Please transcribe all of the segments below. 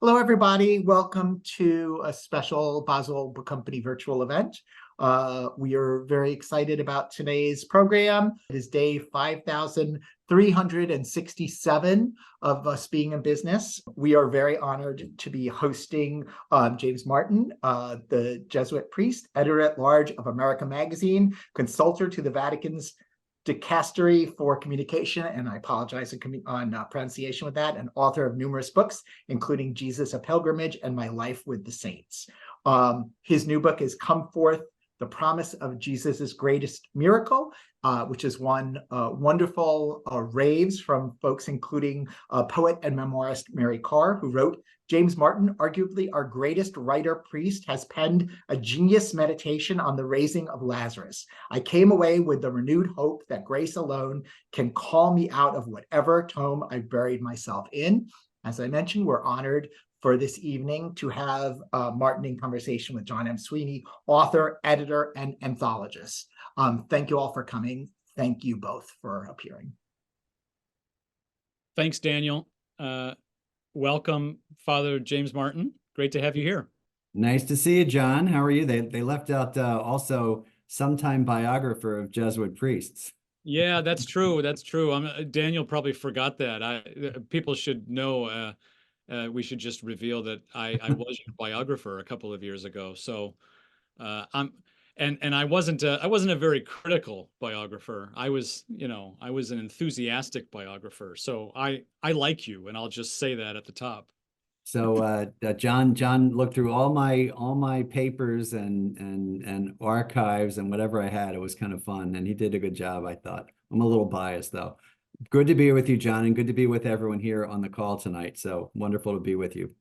Hello, everybody. Welcome to a special Boswell Book Company virtual event. We are very excited about today's program. It is day 5,367 of us being in business. We are very honored to be hosting James Martin, the Jesuit priest, editor-at-large of America Magazine, consultor to the Vatican's Dicastery for Communication, and I apologize on pronunciation with that, and author of numerous books, including Jesus, a Pilgrimage, and My Life with the Saints. His new book is Come Forth, The Promise of Jesus's Greatest Miracle, which has won wonderful raves from folks, including poet and memoirist Mary Karr, who wrote, James Martin, arguably our greatest writer-priest, has penned a genius meditation on the raising of Lazarus. I came away with the renewed hope that grace alone can call me out of whatever tomb I buried myself in. As I mentioned, we're honored for this evening to have Martin in conversation with Jon M Sweeney, author, editor, and anthologist. Thank you all for coming. Thank you both for appearing. Thanks, Daniel. Welcome, Father James Martin. Great to have you here. Nice to see you, John. How are you? They left out also sometime biographer of Jesuit priests. Yeah, that's true. That's true. Daniel probably forgot that. People should know. We should just reveal that I was your biographer a couple of years ago. So I wasn't a very critical biographer. I was an enthusiastic biographer. So I like you, and I'll just say that at the top. So John looked through all my papers and archives and whatever I had. It was kind of fun, and he did a good job, I thought. I'm a little biased though. Good to be with you, John, and good to be with everyone here on the call tonight. So wonderful to be with you.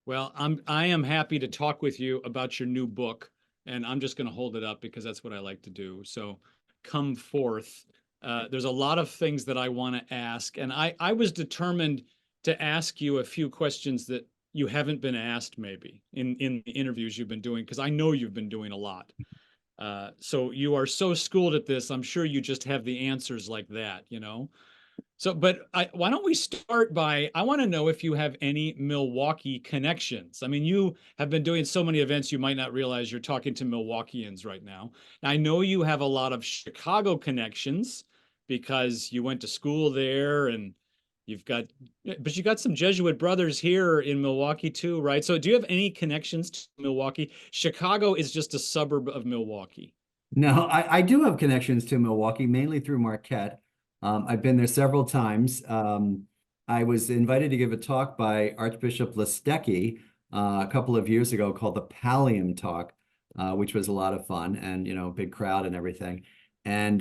Well, I am happy to talk with you about your new book, and I'm just going to hold it up because that's what I like to do. So Come Forth. There's a lot of things that I want to ask, and I was determined to ask you a few questions that you haven't been asked maybe in the interviews you've been doing, because I know you've been doing a lot. So you are so schooled at this, I'm sure you just have the answers like that, So, why don't we start by, I want to know if you have any Milwaukee connections. I mean, you have been doing so many events, you might not realize you're talking to Milwaukeeans right now. I know you have a lot of Chicago connections because you went to school there, and you got some Jesuit brothers here in Milwaukee too, right? So do you have any connections to Milwaukee? Chicago is just a suburb of Milwaukee. No, I do have connections to Milwaukee, mainly through Marquette. I've been there several times. I was invited to give a talk by Archbishop Listecki a couple of years ago called the Pallium Talk, which was a lot of fun, and big crowd and everything. And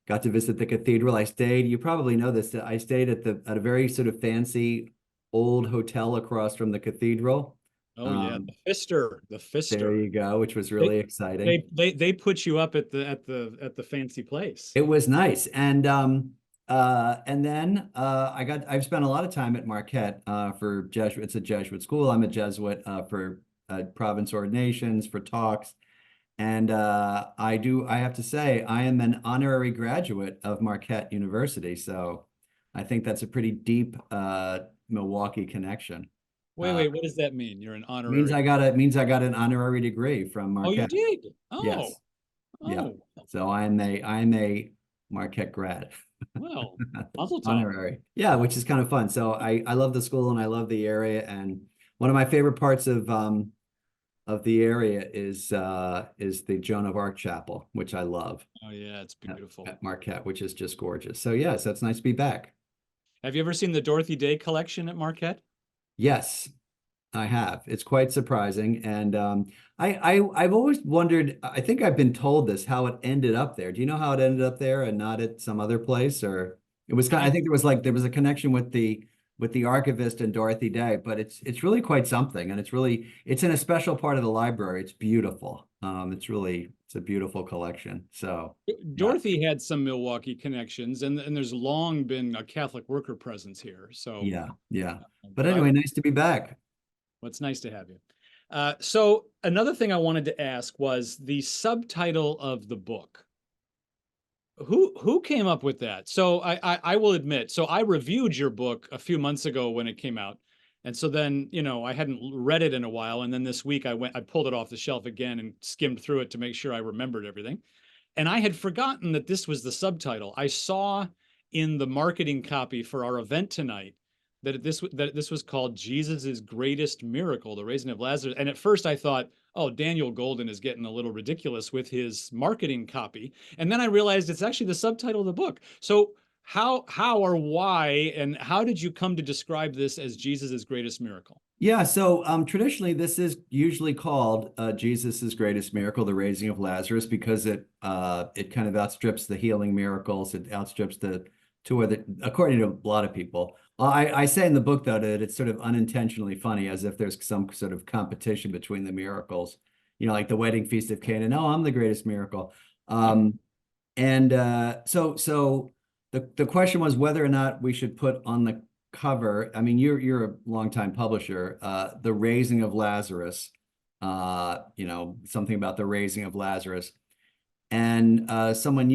got to visit the cathedral. You probably know this, I stayed at a very sort of fancy old hotel across from the cathedral. Oh yeah, the Pfister. There you go, which was really exciting. They put you up at the fancy place. It was nice, and then I've spent a lot of time at Marquette for Jesuit. It's a Jesuit school. I'm a Jesuit for province ordinations, for talks, and I have to say I am an honorary graduate of Marquette University. So I think that's a pretty deep Milwaukee connection. Wait, what does that mean? You're an honorary? Means I got an honorary degree from Marquette. Oh, you did? Oh. Yes. Oh. Yeah. So I'm a Marquette grad. Well, mazel tov. Honorary. Yeah, which is kind of fun. So I love the school and I love the area, and one of my favorite parts of the area is the Joan of Arc Chapel, which I love. Oh yeah, it's beautiful. At Marquette, which is just gorgeous. So yes, that's nice to be back. Have you ever seen the Dorothy Day collection at Marquette? Yes, I have. It's quite surprising. And I've always wondered, I think I've been told this, how it ended up there. Do you know how it ended up there and not at some other place? Or it was I think there was a connection with the archivist and Dorothy Day, but it's really quite something. And it's in a special part of the library. It's beautiful. It's a beautiful collection. So Dorothy had some Milwaukee connections, and there's long been a Catholic worker presence here. So yeah. But anyway, nice to be back. Well, it's nice to have you. So another thing I wanted to ask was the subtitle of the book. Who came up with that? So I will admit, so I reviewed your book a few months ago when it came out, And so then, I hadn't read it in a while. And then this week I pulled it off the shelf again and skimmed through it to make sure I remembered everything. And I had forgotten that this was the subtitle. I saw in the marketing copy for our event tonight that this was called Jesus' Greatest Miracle, the Raising of Lazarus. And at first I thought, oh, Daniel Golden is getting a little ridiculous with his marketing copy. And then I realized it's actually the subtitle of the book. So how or why and how did you come to describe this as Jesus' greatest miracle? Yeah, so traditionally this is usually called Jesus's greatest miracle, the raising of Lazarus, because it kind of outstrips the healing miracles. It outstrips the two other, according to a lot of people. I say in the book though that it's sort of unintentionally funny, as if there's some sort of competition between the miracles. Like the wedding feast of Cana. No, I'm the greatest miracle. So the question was whether or not we should put on the cover. I mean, you're a longtime publisher. The Raising of Lazarus. Something about the raising of Lazarus, and someone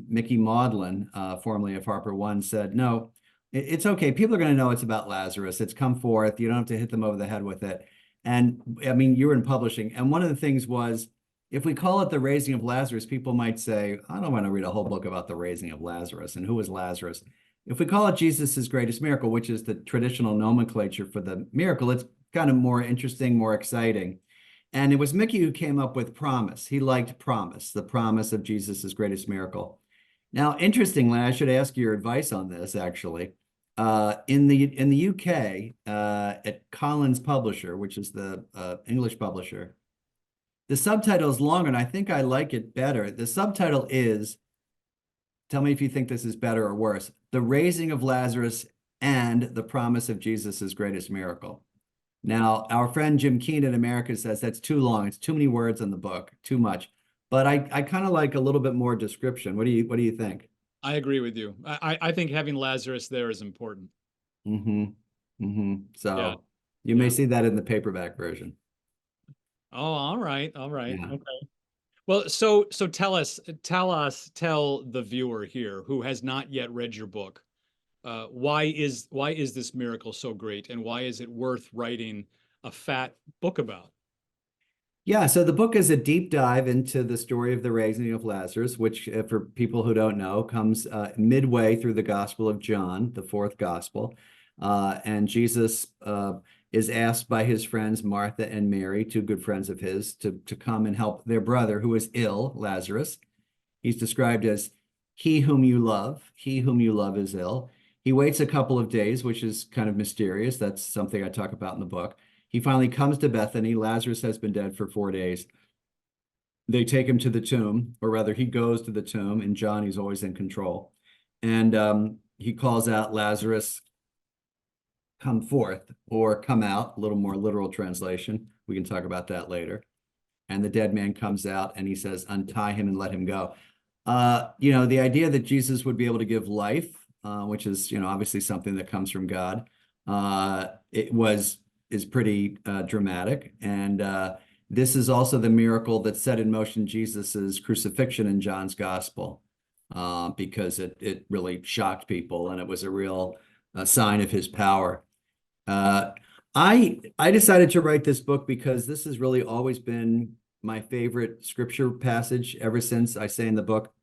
Mickey Maudlin, formerly of Harper One, said, "No, it's okay. People are going to know it's about Lazarus. It's come forth. You don't have to hit them over the head with it." And I mean, you were in publishing, and one of the things was, if we call it the raising of Lazarus, people might say, I don't want to read a whole book about the raising of Lazarus and who is Lazarus. If we call it Jesus's greatest miracle, which is the traditional nomenclature for the miracle, it's kind of more interesting, more exciting. And it was Mickey who came up with promise. He liked promise, the promise of Jesus's greatest miracle. Now, interestingly, I should ask your advice on this, actually. In the UK, at Collins Publisher, which is the English publisher, the subtitle is longer, and I think I like it better. The subtitle is, tell me if you think this is better or worse, The Raising of Lazarus and the Promise of Jesus's Greatest Miracle. Now, our friend Jim Keen in America says that's too long. It's too many words in the book, too much. But I kind of like a little bit more description. What do you think? I agree with you. I think having Lazarus there is important. Mm-hmm. Mm-hmm. So Yeah. you may see that in the paperback version. Oh, all right. Yeah. Okay. Well, so tell the viewer here who has not yet read your book, why is this miracle so great, and why is it worth writing a fat book about? Yeah, so the book is a deep dive into the story of the raising of Lazarus, which, for people who don't know, comes midway through the Gospel of John, the fourth Gospel. And Jesus is asked by his friends, Martha and Mary, two good friends of his, to come and help their brother who is ill, Lazarus. He's described as he whom you love is ill. He waits a couple of days, which is kind of mysterious. That's something I talk about in the book. He finally comes to Bethany. Lazarus has been dead for 4 days. They take him to the tomb, or rather he goes to the tomb, and John, he's always in control. And he calls out, Lazarus, come forth, or come out, a little more literal translation. We can talk about that later. And the dead man comes out and he says, untie him and let him go. The idea that Jesus would be able to give life, which is, obviously something that comes from God, is pretty dramatic. And this is also the miracle that set in motion Jesus's crucifixion in John's gospel, because it really shocked people, and it was a real sign of his power. I decided to write this book because this has really always been my favorite scripture passage ever since, I say in the book,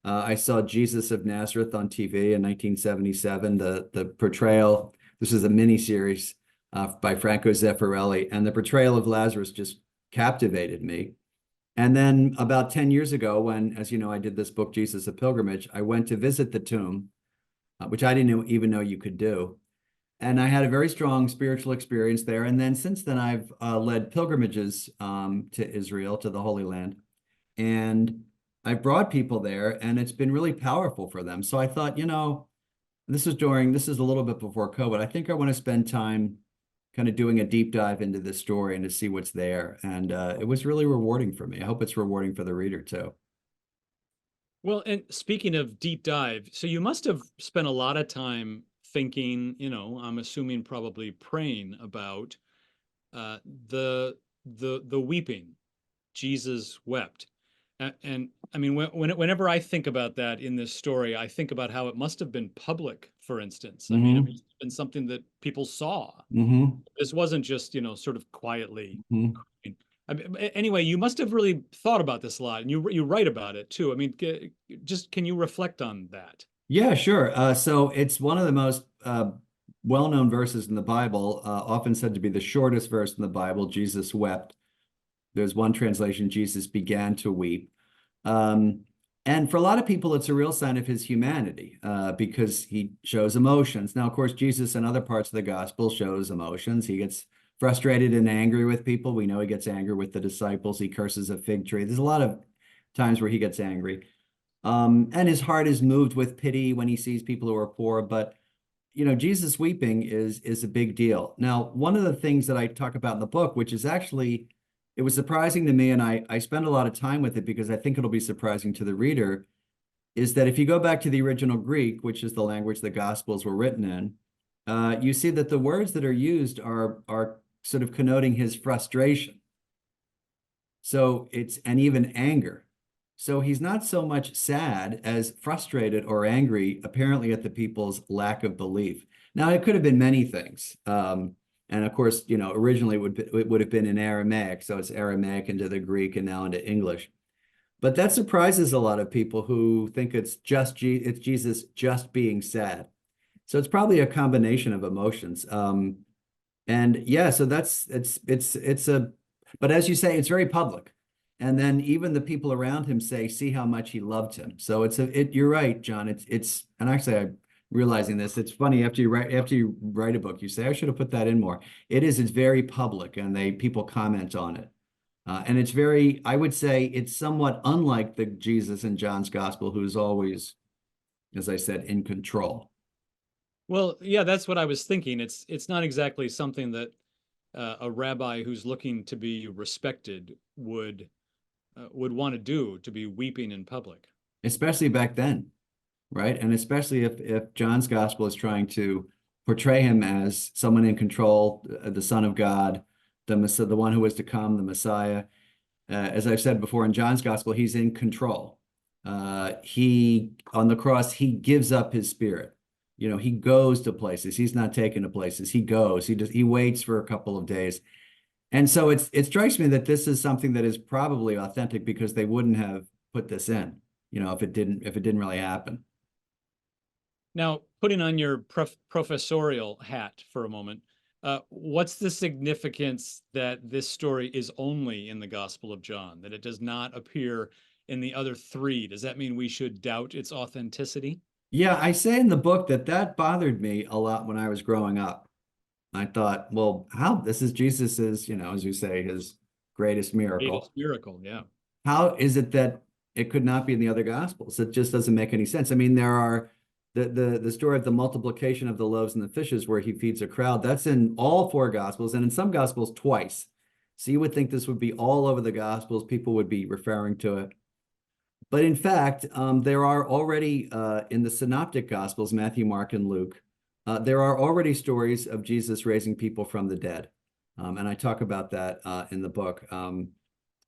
I saw Jesus of Nazareth on TV in 1977. The portrayal, this is a miniseries by Franco Zeffirelli, and the portrayal of Lazarus just captivated me. And then about 10 years ago, when, as you know, I did this book, Jesus, a Pilgrimage, I went to visit the tomb, which I didn't even know you could do. And I had a very strong spiritual experience there. And then since then, I've led pilgrimages to Israel, to the Holy Land. And I've brought people there, and it's been really powerful for them. So I thought, this is a little bit before COVID. I think I want to spend time kind of doing a deep dive into this story and to see what's there. And it was really rewarding for me. I hope it's rewarding for the reader too. Well, and speaking of deep dive, so you must have spent a lot of time thinking, I'm assuming probably praying about the weeping. Jesus wept. And I mean, whenever I think about that in this story, I think about how it must have been public for instance. I mean, Mhm. it's been something that people saw. Mm-hmm. This wasn't just, sort of quietly. Mm-hmm. Anyway, you must have really thought about this a lot, and you write about it too. I mean, just can you reflect on that? Yeah, sure. So it's one of the most well-known verses in the Bible, often said to be the shortest verse in the Bible. Jesus wept. There's one translation, Jesus began to weep. Um, and for a lot of people, it's a real sign of his humanity because he shows emotions. Now, of course, Jesus in other parts of the gospel shows emotions. He gets frustrated and angry with people. We know he gets angry with the disciples. He curses a fig tree. There's a lot of times where he gets angry. And his heart is moved with pity when he sees people who are poor. But Jesus weeping is a big deal. Now, one of the things that I talk about in the book, which is actually, it was surprising to me, and I spend a lot of time with it because I think it'll be surprising to the reader, is that if you go back to the original Greek, which is the language the Gospels were written in, you see that the words that are used are sort of connoting his frustration. And even anger. So he's not so much sad as frustrated or angry, apparently at the people's lack of belief. Now, it could have been many things. And of course, originally it would have been in Aramaic. So it's Aramaic into the Greek and now into English. But that surprises a lot of people who think it's Jesus just being sad. So it's probably a combination of emotions. And yeah, so but as you say, it's very public. And then even the people around him see how much he loved him. So you're right, John. And actually I'm realizing this. It's funny after you write a book, you say, I should have put that in more. It's very public and people comment on it. And I would say it's somewhat unlike the Jesus in John's gospel, who's always, as I said, in control. Well, yeah, that's what I was thinking. It's not exactly something that a rabbi who's looking to be respected would want to do, to be weeping in public. Especially back then, right? And especially if John's gospel is trying to portray him as someone in control, the Son of God, the one who was to come, the Messiah. As I've said before, in John's gospel, he's in control. On the cross, he gives up his spirit. He goes to places. He's not taken to places. He goes. He waits for a couple of days. And so it strikes me that this is something that is probably authentic because they wouldn't have put this in, if it didn't really happen. Now, putting on your professorial hat for a moment, what's the significance that this story is only in the Gospel of John, that it does not appear in the other three? Does that mean we should doubt its authenticity? Yeah, I say in the book that bothered me a lot when I was growing up. I thought, well, this is Jesus's, as you say, his greatest miracle. Greatest miracle, yeah. How is it that it could not be in the other gospels? It just doesn't make any sense. I mean, there are the story of the multiplication of the loaves and the fishes where he feeds a crowd. That's in all four gospels, and in some gospels twice. So you would think this would be all over the gospels. People would be referring to it. But in fact, there are already in the synoptic gospels, Matthew, Mark, and Luke, there are already stories of Jesus raising people from the dead. And I talk about that in the book and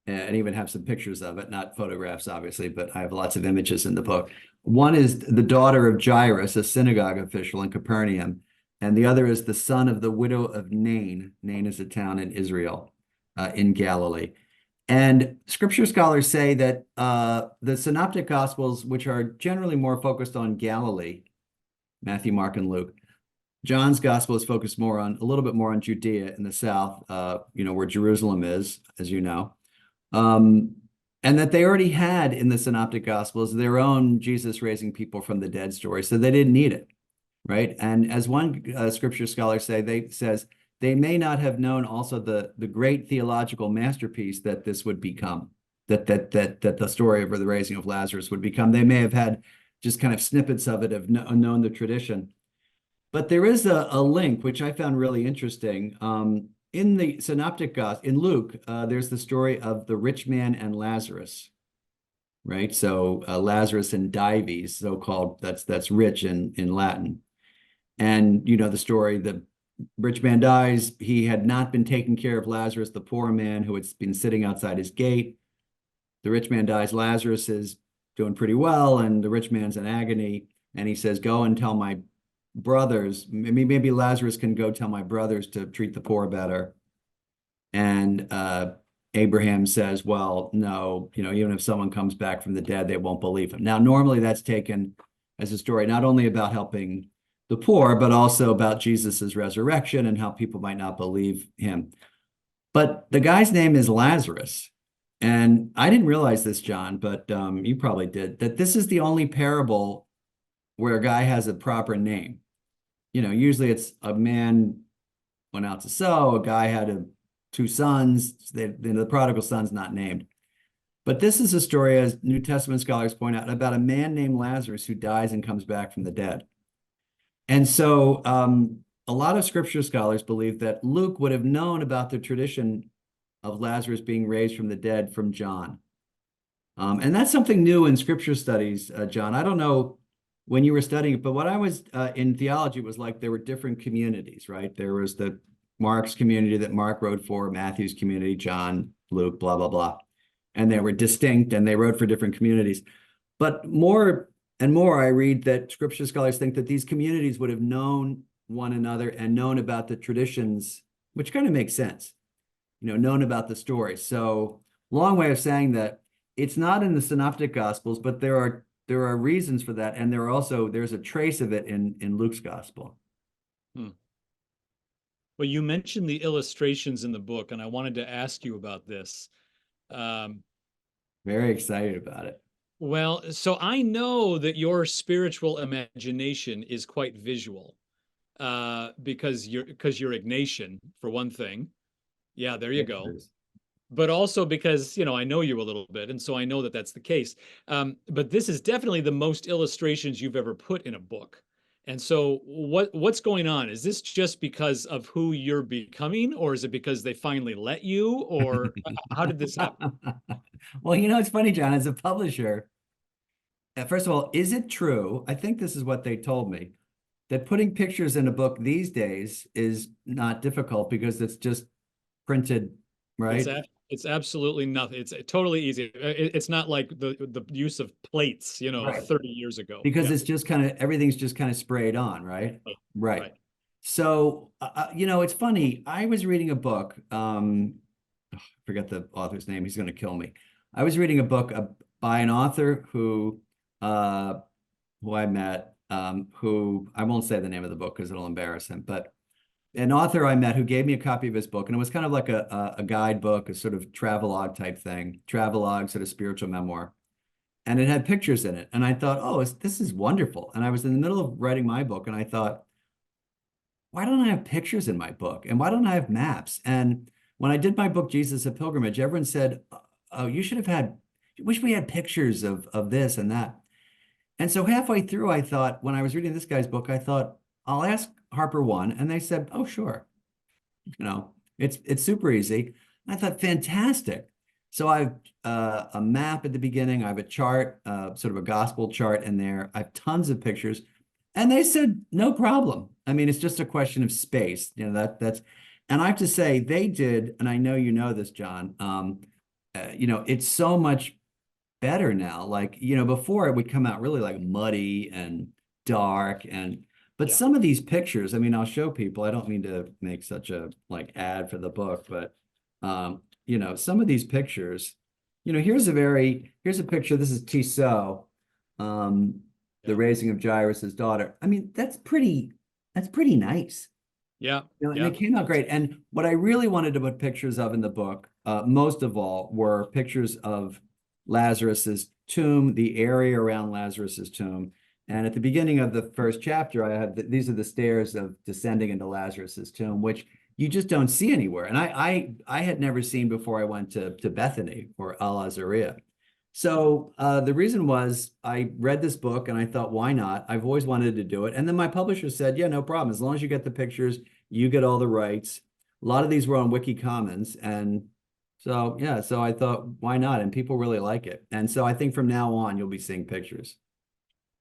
even have some pictures of it, not photographs, obviously, but I have lots of images in the book. One is the daughter of Jairus, a synagogue official in Capernaum, and the other is the son of the widow of Nain. Nain is a town in Israel, in Galilee. And scripture scholars say that the synoptic gospels, which are generally more focused on Galilee, Matthew, Mark, and Luke, John's gospel is focused a little bit more on Judea in the south, where Jerusalem is, as you know. And that they already had in the synoptic gospels their own Jesus raising people from the dead story, so they didn't need it, right? And as one scripture scholar says they may not have known also the great theological masterpiece that this would become, that the story of the raising of Lazarus would become. They may have had just kind of snippets of it, have known the tradition. But there is a link, which I found really interesting. In the synoptic gospel, in Luke, there's the story of the rich man and Lazarus, right? So Lazarus and Dives, so-called, that's rich in Latin. And the story, the rich man dies. He had not been taking care of Lazarus, the poor man who had been sitting outside his gate. The rich man dies. Lazarus is doing pretty well, and the rich man's in agony. And he says, go and tell my brothers, maybe Lazarus can go tell my brothers to treat the poor better. And Abraham says, well, no, even if someone comes back from the dead, they won't believe him. Now, normally that's taken as a story, not only about helping the poor, but also about Jesus's resurrection and how people might not believe him. But the guy's name is Lazarus. And I didn't realize this, John, but you probably did, that this is the only parable where a guy has a proper name. Usually it's a man went out to sow, a guy had two sons, the prodigal son's not named. But this is a story, as New Testament scholars point out, about a man named Lazarus who dies and comes back from the dead. And so a lot of scripture scholars believe that Luke would have known about the tradition of Lazarus being raised from the dead from John. And that's something new in scripture studies, John. I don't know when you were studying it, but when I was in theology, it was like there were different communities, right? There was the Mark's community that Mark wrote for, Matthew's community, John, Luke, blah, blah, blah. And they were distinct and they wrote for different communities. But more and more, I read that scripture scholars think that these communities would have known one another and known about the traditions, which kind of makes sense, known about the story. So long way of saying that it's not in the synoptic gospels, but there are reasons for that. And there's a trace of it in Luke's gospel. Well, you mentioned the illustrations in the book, and I wanted to ask you about this. Very excited about it. Well, so I know that your spiritual imagination is quite visual, because you're Ignatian, for one thing. Yeah, there you go. But also because, I know you a little bit, and so I know that that's the case. But this is definitely the most illustrations you've ever put in a book. And so what's going on? Is this just because of who you're becoming, or is it because they finally let you, or how did this happen? Well, it's funny, John, as a publisher, first of all, is it true? I think this is what they told me, that putting pictures in a book these days is not difficult because it's just printed, right? It's absolutely nothing. It's totally easy. It's not like the use of plates, Right. 30 years ago. Because it's just everything's just kind of sprayed on, right? Right. So, it's funny. I was reading a book. I forget the author's name. He's going to kill me. I was reading a book by an author who I met, who I won't say the name of the book because it'll embarrass him, but an author I met who gave me a copy of his book, and it was kind of like a guidebook, a sort of travelogue type thing, travelogue, sort of spiritual memoir. And it had pictures in it. And I thought, oh, this is wonderful. And I was in the middle of writing my book, and I thought, why don't I have pictures in my book? And why don't I have maps? And when I did my book, Jesus, a Pilgrimage, everyone said, oh, wish we had pictures of this and that. And so halfway through, I thought, when I was reading this guy's book, I thought, I'll ask Harper One. And they said, oh, sure. It's super easy. And I thought, fantastic. So I have a map at the beginning. I have a chart, sort of a gospel chart in there. I have tons of pictures. And they said, no problem. I mean, it's just a question of space. And I have to say, they did, and I know you know this, John, it's so much better now. Like, before it would come out really like muddy and dark but some of these pictures, I mean, I'll show people. I don't mean to make such a ad for the book, but some of these pictures, here's a picture. This is Tissot, the raising of Jairus's daughter. I mean, that's pretty nice. Yeah. And it came out great. And what I really wanted to put pictures of in the book, most of all, were pictures of Lazarus's tomb, the area around Lazarus's tomb. And at the beginning of the first chapter, I have these are the stairs of descending into Lazarus's tomb, which you just don't see anywhere. And I had never seen before I went to Bethany or Al-Azariah. So the reason was I read this book and I thought, why not? I've always wanted to do it. And then my publisher said, yeah, no problem. As long as you get the pictures, you get all the rights. A lot of these were on Wiki Commons. And so, yeah, so I thought, why not? And people really like it. And so I think from now on, you'll be seeing pictures.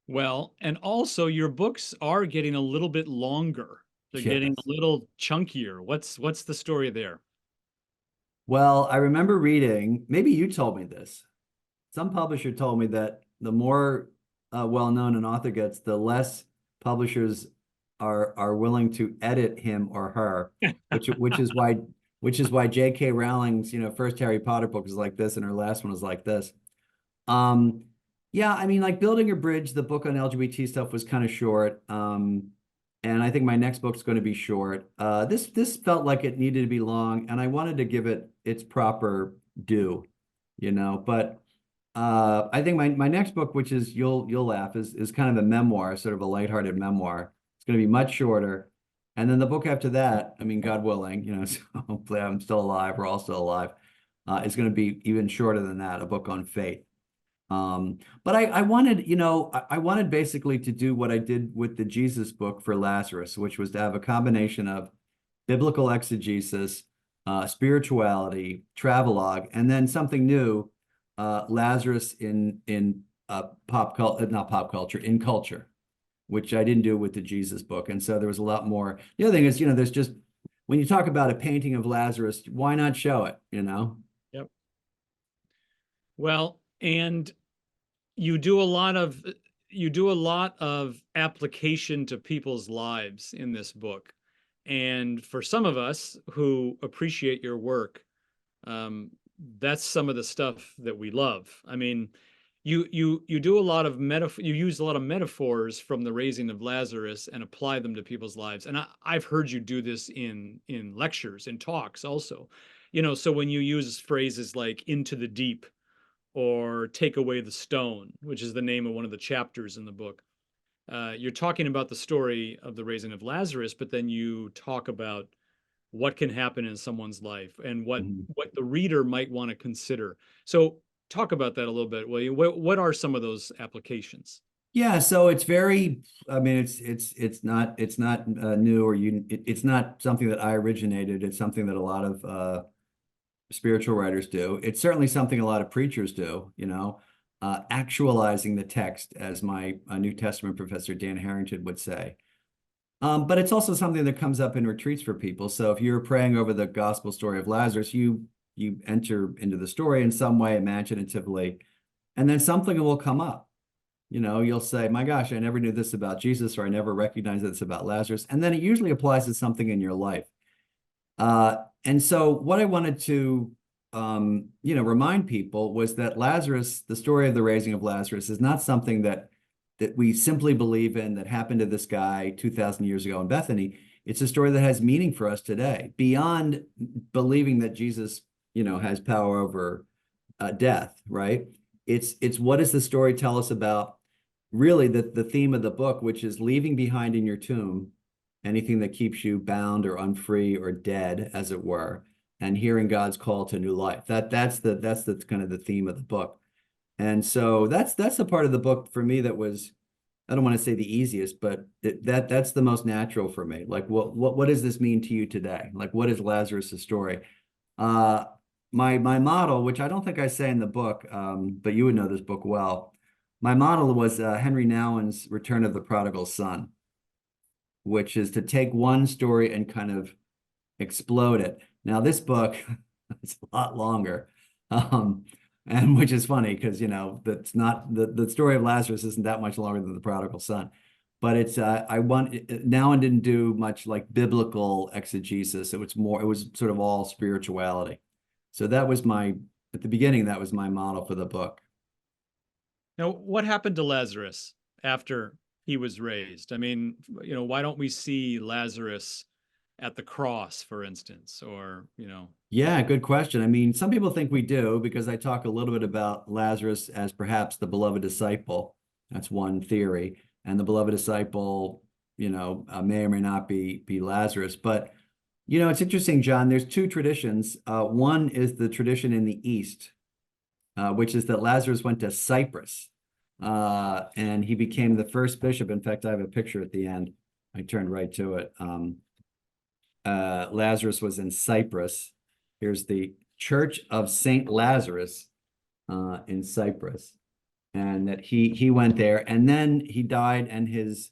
Well, and also your books are getting a little bit longer. They're getting a little chunkier. What's the story there? Well, I remember reading, maybe you told me this. Some publisher told me that the more well-known an author gets, the less publishers are willing to edit him or her, which is why J.K. Rowling's, first Harry Potter book is like this and her last one is like this. Yeah, I mean, like Building a Bridge, the book on LGBT stuff was kind of short. And I think my next book's going to be short. This felt like it needed to be long, and I wanted to give it its proper due, But I think my next book, which is you'll laugh, is kind of a memoir, sort of a lighthearted memoir. It's going to be much shorter. And then the book after that, I mean, God willing, so hopefully I'm still alive, we're all still alive, is going to be even shorter than that, a book on faith. But I wanted, I wanted basically to do what I did with the Jesus book for Lazarus, which was to have a combination of biblical exegesis, spirituality, travelogue, and then something new, Lazarus in pop culture, not pop culture, in culture, which I didn't do with the Jesus book. And so there was a lot more. The other thing is, there's just, when you talk about a painting of Lazarus, why not show it, Yep. Well, and you do a lot of application to people's lives in this book. And for some of us who appreciate your work, that's some of the stuff that we love. I mean, you do a lot of you use a lot of metaphors from the raising of Lazarus and apply them to people's lives. And I've heard you do this in lectures and talks also. So when you use phrases like into the deep, or take away the stone, which is the name of one of the chapters in the book. You're talking about the story of the raising of Lazarus, but then you talk about what can happen in someone's life and what the reader might want to consider. So talk about that a little bit, will you? What are some of those applications? Yeah, so it's very, I mean, it's not new or it's not something that I originated. It's something that a lot of spiritual writers do. It's certainly something a lot of preachers do, actualizing the text, as my New Testament professor, Dan Harrington, would say. But it's also something that comes up in retreats for people. So if you're praying over the gospel story of Lazarus, you enter into the story in some way imaginatively, and then something will come up. You'll say, my gosh, I never knew this about Jesus, or I never recognized this about Lazarus. And then it usually applies to something in your life. And so what I wanted to, remind people was that Lazarus, the story of the raising of Lazarus, is not something that we simply believe in that happened to this guy 2,000 years ago in Bethany. It's a story that has meaning for us today, beyond believing that Jesus, has power over death, right? It's what does the story tell us about really the theme of the book, which is leaving behind in your tomb anything that keeps you bound or unfree or dead, as it were, and hearing God's call to new life. That's the kind of the theme of the book. And so that's the part of the book for me that was, I don't want to say the easiest, but that's the most natural for me. Like, what does this mean to you today? Like, what is Lazarus' story? My model, which I don't think I say in the book, but you would know this book well. My model was Henry Nouwen's Return of the Prodigal Son, which is to take one story and kind of explode it. Now, this book is a lot longer, and which is funny because, that's not the story of Lazarus isn't that much longer than the prodigal son. But it's Nouwen didn't do much like biblical exegesis. It was sort of all spirituality. So that was at the beginning, that was my model for the book. Now, what happened to Lazarus after he was raised? I mean, why don't we see Lazarus at the cross, for instance, or, Yeah, good question. I mean, some people think we do because I talk a little bit about Lazarus as perhaps the beloved disciple. That's one theory. And the beloved disciple, may or may not be Lazarus. But, it's interesting, John, there's two traditions. One is the tradition in the East, which is that Lazarus went to Cyprus, and he became the first bishop. In fact, I have a picture at the end. I turned right to it. Lazarus was in Cyprus. Here's the Church of Saint Lazarus in Cyprus, and that he went there, and then he died, and his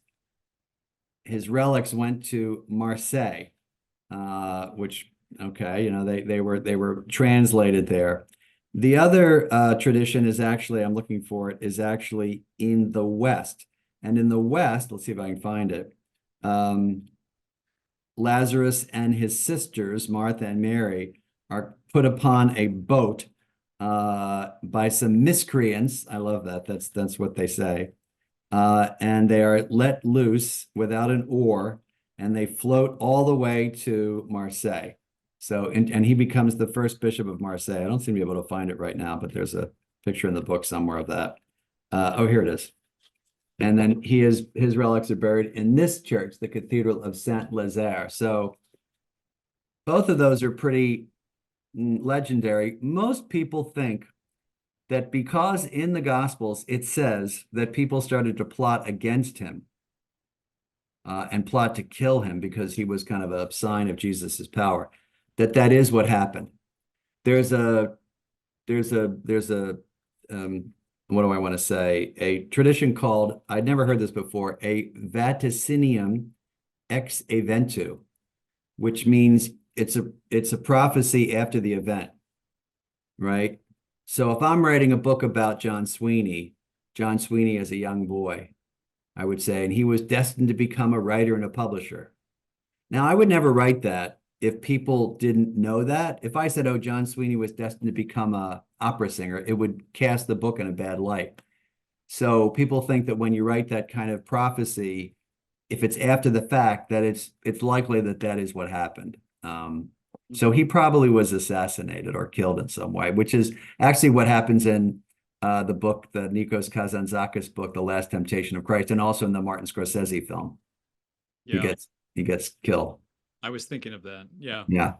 relics went to Marseille, which they were translated there. The other tradition is actually, I'm looking for it, is actually in the West. And in the West, let's see if I can find it. Lazarus and his sisters, Martha and Mary, are put upon a boat by some miscreants. I love that. That's what they say. And they are let loose without an oar, and they float all the way to Marseille. So, and he becomes the first bishop of Marseille. I don't seem to be able to find it right now, but there's a picture in the book somewhere of that. Oh, here it is. And then his relics are buried in this church, the Cathedral of Saint Lazare. So both of those are pretty legendary. Most people think that because in the Gospels it says that people started to plot against him and plot to kill him because he was kind of a sign of Jesus's power, that is what happened. There's a what do I want to say? A tradition called, I'd never heard this before, a vaticinium ex eventu, which means it's a prophecy after the event, right? So if I'm writing a book about Jon Sweeney as a young boy, I would say, and he was destined to become a writer and a publisher. Now, I would never write that if people didn't know that. If I said, oh, Jon Sweeney was destined to become a opera singer, it would cast the book in a bad light. So people think that when you write that kind of prophecy, if it's after the fact, that it's likely that is what happened. So he probably was assassinated or killed in some way, which is actually what happens in the book, the Nikos Kazantzakis book, The Last Temptation of Christ, and also in the Martin Scorsese film. Yeah. He gets killed. I was thinking of that. Yeah. Yeah.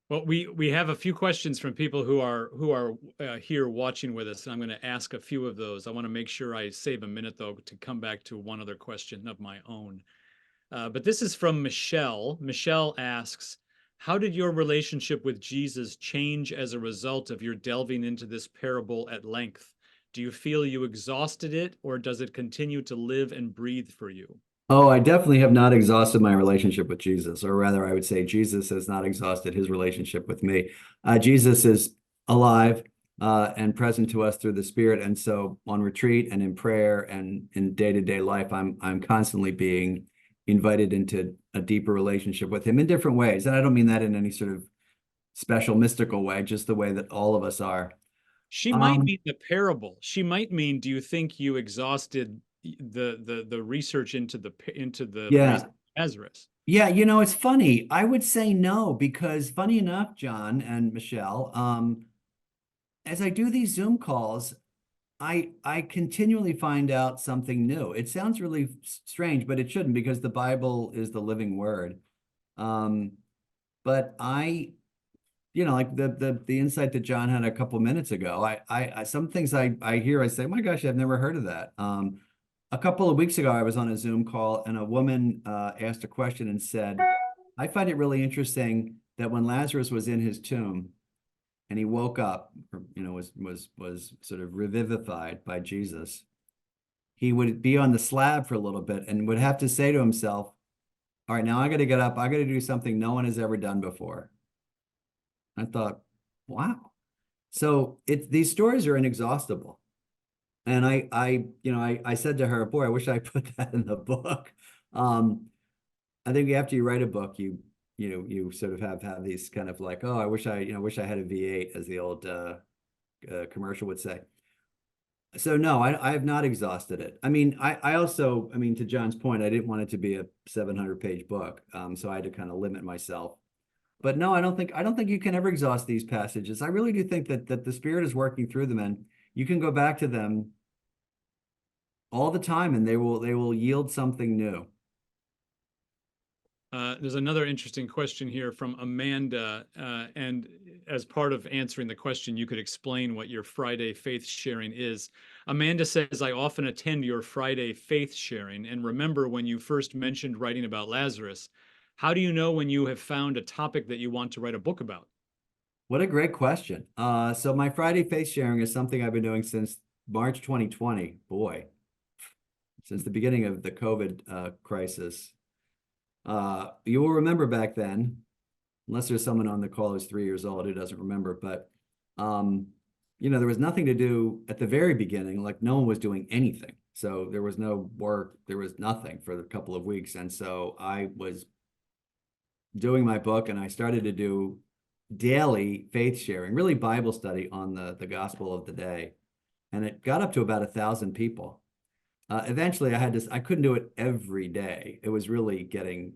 Well, we have a few questions from people who are here watching with us, and I'm going to ask a few of those. I want to make sure I save a minute though to come back to one other question of my own. But this is from Michelle. Michelle asks, how did your relationship with Jesus change as a result of your delving into this parable at length? Do you feel you exhausted it, or does it continue to live and breathe for you? Oh, I definitely have not exhausted my relationship with Jesus, or rather, I would say Jesus has not exhausted his relationship with me. Jesus is alive and present to us through the Spirit, and so on retreat and in prayer and in day-to-day life, I'm constantly being invited into a deeper relationship with him in different ways. And I don't mean that in any sort of special mystical way, just the way that all of us are. She might mean the parable. She might mean, do you think you exhausted the research into the race of Lazarus? Yeah, it's funny. I would say no, because funny enough, John and Michelle, as I do these Zoom calls, I continually find out something new. It sounds really strange, but it shouldn't, because the Bible is the living word. But like the insight that John had a couple minutes ago, I some things I hear, I say, oh my gosh, I've never heard of that. A couple of weeks ago, I was on a Zoom call, and a woman asked a question and said, I find it really interesting that when Lazarus was in his tomb and he woke up, was sort of revivified by Jesus, he would be on the slab for a little bit and would have to say to himself, all right, now I got to get up. I got to do something no one has ever done before. I thought, wow. So these stories are inexhaustible. And I said to her, boy, I wish I put that in the book. I think after you write a book, you sort of have these kind of like, oh, I wish I had a V8, as the old commercial would say. So no, I have not exhausted it. I mean, I also, to John's point, I didn't want it to be a 700-page book. So I had to kind of limit myself. But no, I don't think you can ever exhaust these passages. I really do think that the Spirit is working through them, and you can go back to them all the time, and they will yield something new. There's another interesting question here from Amanda, and as part of answering the question, you could explain what your Friday faith sharing is. Amanda says, I often attend your Friday faith sharing and remember when you first mentioned writing about Lazarus. How do you know when you have found a topic that you want to write a book about? What a great question. So my Friday faith sharing is something I've been doing since March 2020. Boy, since the beginning of the COVID crisis. You will remember back then, unless there's someone on the call who's 3 years old who doesn't remember, but there was nothing to do at the very beginning, like no one was doing anything. So there was no work, there was nothing for a couple of weeks. And so I was doing my book, and I started to do daily faith sharing, really Bible study on the gospel of the day. And it got up to about 1,000 people. Eventually I couldn't do it every day. It was really getting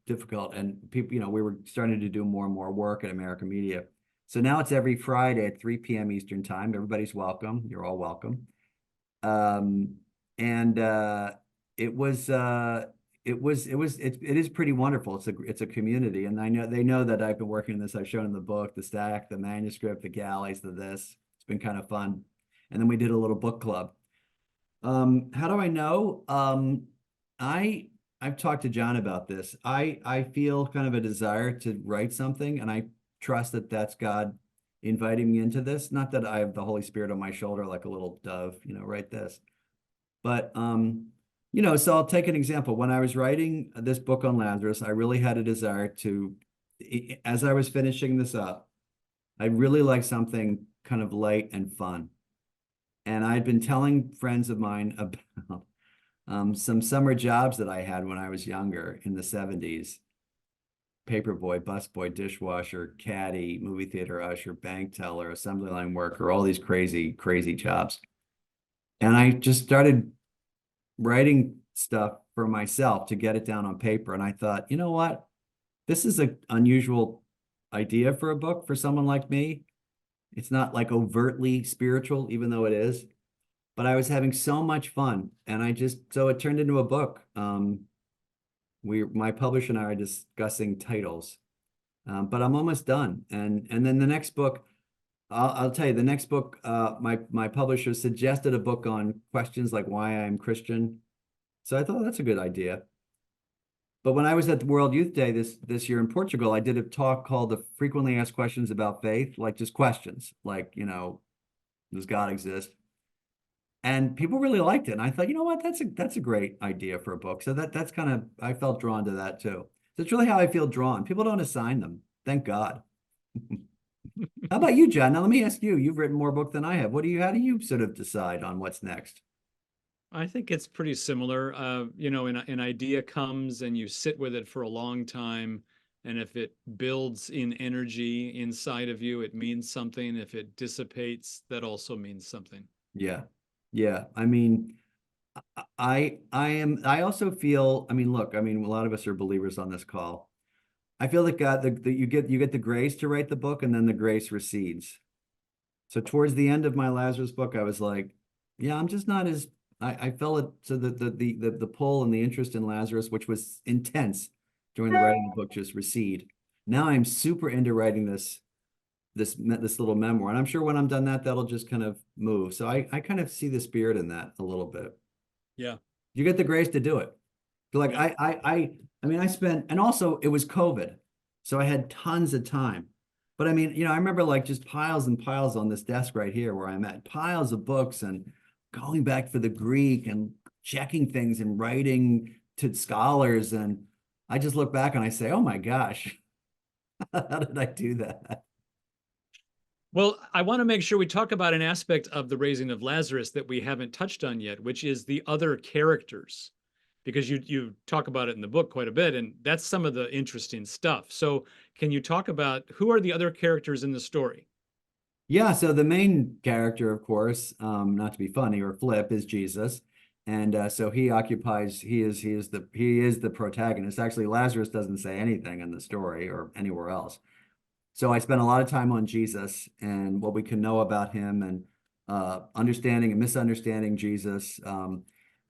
difficult. And people, we were starting to do more and more work at American Media. So now it's every Friday at 3 p.m. Eastern time. Everybody's welcome. You're all welcome. And it is pretty wonderful. It's a community, and they know that I've been working on this. I've shown in the book, the stack, the manuscript, the galleys, this. It's been kind of fun. And then we did a little book club. How do I know? I've talked to Jon about this. I feel kind of a desire to write something, and I trust that that's God inviting me into this. Not that I have the Holy Spirit on my shoulder like a little dove, write this. But so I'll take an example. When I was writing this book on Lazarus, I really had a desire to, as I was finishing this up, I really like something kind of light and fun. And I'd been telling friends of mine about some summer jobs that I had when I was younger in the 70s. Paperboy, busboy, dishwasher, caddy, movie theater usher, bank teller, assembly line worker, all these crazy, crazy jobs. And I just started writing stuff for myself to get it down on paper. And I thought, you know what? This is an unusual idea for a book for someone like me. It's not like overtly spiritual, even though it is. But I was having so much fun. And so it turned into a book. My publisher and I are discussing titles, but I'm almost done. And then the next book, I'll tell you, the next book, my publisher suggested a book on questions like why I'm Christian. So I thought that's a good idea. But when I was at the World Youth Day this year in Portugal, I did a talk called the Frequently Asked Questions About Faith, like just questions, like, does God exist? And people really liked it. And I thought, you know what, that's a great idea for a book. So that's kind of, I felt drawn to that too. So it's really how I feel drawn. People don't assign them. Thank God. How about you, Jon? Now let me ask you, you've written more book than I have. How do you sort of decide on what's next? I think it's pretty similar. An idea comes and you sit with it for a long time. And if it builds in energy inside of you, it means something. If it dissipates, that also means something. Yeah. Yeah. I mean, I also feel, look, a lot of us are believers on this call. I feel that God, you get the grace to write the book, and then the grace recedes. So towards the end of my Lazarus book, I was like, yeah, I'm just not as, I felt it. So the pull and the interest in Lazarus, which was intense during the writing of the book, just recede. Now I'm super into writing this little memoir. And I'm sure when I'm done that'll just kind of move. So I kind of see the spirit in that a little bit. Yeah. You get the grace to do it. Like yeah. I spent, and also it was COVID. So I had tons of time. But I remember like just piles and piles on this desk right here where I'm at, piles of books, and going back for the Greek and checking things and writing to scholars. And I just look back and I say, oh my gosh, how did I do that? Well, I want to make sure we talk about an aspect of the raising of Lazarus that we haven't touched on yet, which is the other characters, because you talk about it in the book quite a bit, and that's some of the interesting stuff. So can you talk about who are the other characters in the story? Yeah, so the main character, of course, not to be funny or flip, is Jesus. And so he is the protagonist. Actually, Lazarus doesn't say anything in the story or anywhere else. So I spent a lot of time on Jesus and what we can know about him, and understanding and misunderstanding Jesus.